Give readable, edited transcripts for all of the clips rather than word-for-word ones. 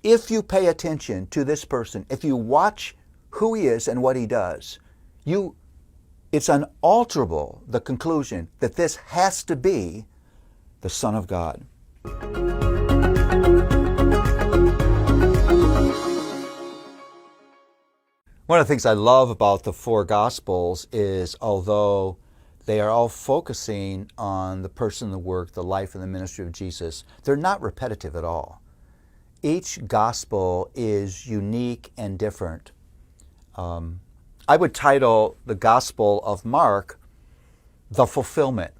if you pay attention to this person, if you watch who he is and what he does, it's unalterable, the conclusion that this has to be the Son of God. One of the things I love about the four Gospels is, although they are all focusing on the person, the work, the life, and the ministry of Jesus, they're not repetitive at all. Each Gospel is unique and different. I would title the Gospel of Mark, The Fulfillment.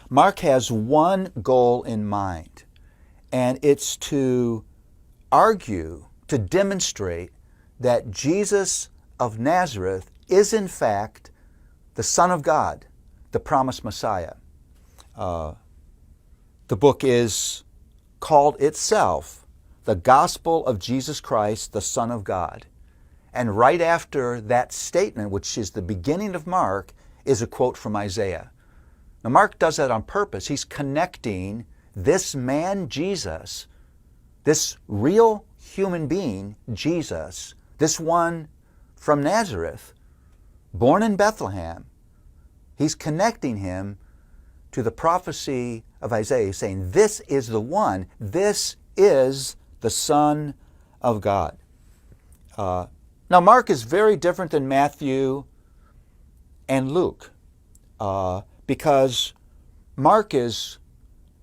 Mark has one goal in mind, and it's to argue, to demonstrate that Jesus of Nazareth is in fact the Son of God, the promised Messiah. The book is called itself the Gospel of Jesus Christ, the Son of God. And right after that statement, which is the beginning of Mark, is a quote from Isaiah. Now, Mark does that on purpose. He's connecting this man, Jesus, this real human being, Jesus, this one from Nazareth, born in Bethlehem. He's connecting him to the prophecy of Isaiah, saying, this is the one, this is the Son of God. Now, Mark is very different than Matthew and Luke because Mark is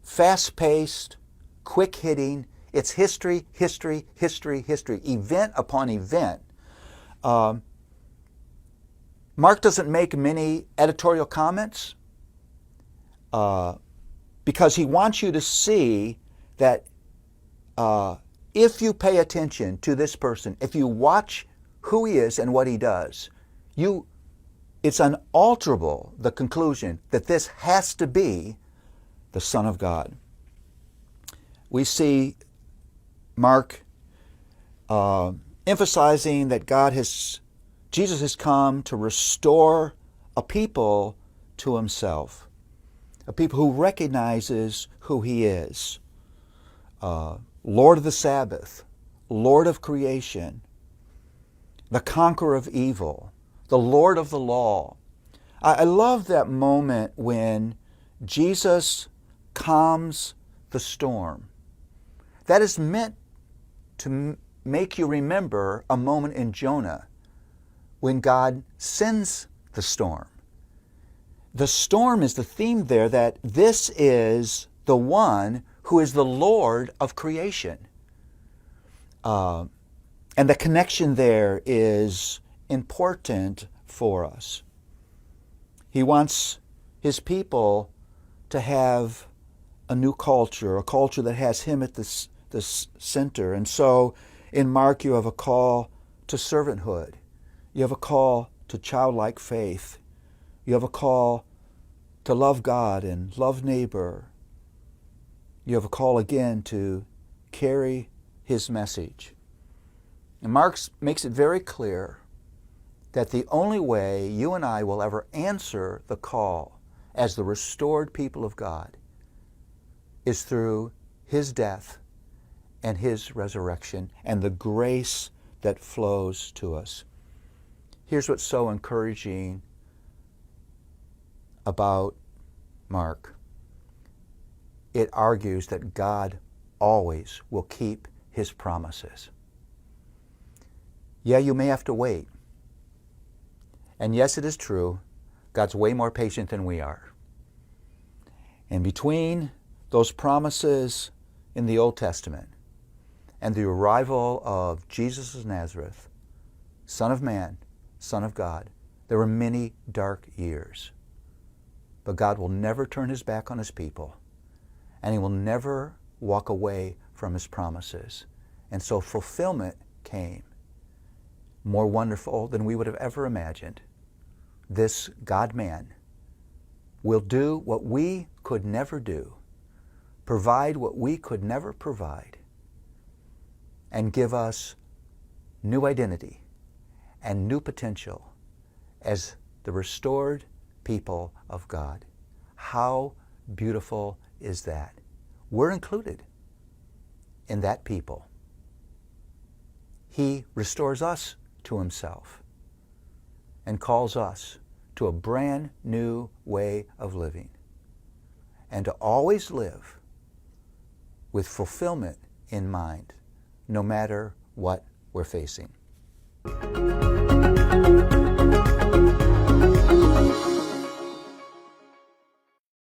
fast-paced, quick-hitting. It's history, history, history, history, event upon event. Mark doesn't make many editorial comments because he wants you to see that if you pay attention to this person, if you watch who he is and what he does, it's unalterable, the conclusion that this has to be the Son of God. We see Mark emphasizing that Jesus has come to restore a people to himself, a people who recognizes who he is. Lord of the Sabbath, Lord of creation, the conqueror of evil, the Lord of the law. I love that moment when Jesus calms the storm. That is meant to make you remember a moment in Jonah when God sends the storm. The storm is the theme there, that this is the one who is the Lord of creation. And the connection there is important for us. He wants his people to have a new culture, a culture that has him at the center. And so in Mark you have a call to servanthood. You have a call to childlike faith. You have a call to love God and love neighbor. You have a call again to carry his message. And Mark makes it very clear that the only way you and I will ever answer the call as the restored people of God is through his death and his resurrection and the grace that flows to us. Here's what's so encouraging about Mark. It argues that God always will keep his promises. Yeah, you may have to wait. And yes, it is true, God's way more patient than we are. And between those promises in the Old Testament and the arrival of Jesus of Nazareth, Son of Man, Son of God, there were many dark years. But God will never turn his back on his people, and he will never walk away from his promises. And so fulfillment came, more wonderful than we would have ever imagined. This God-man will do what we could never do, provide what we could never provide, and give us new identity and new potential as the restored people of God. How beautiful is that? We're included in that people. He restores us to himself and calls us to a brand new way of living, and to always live with fulfillment in mind, no matter what we're facing.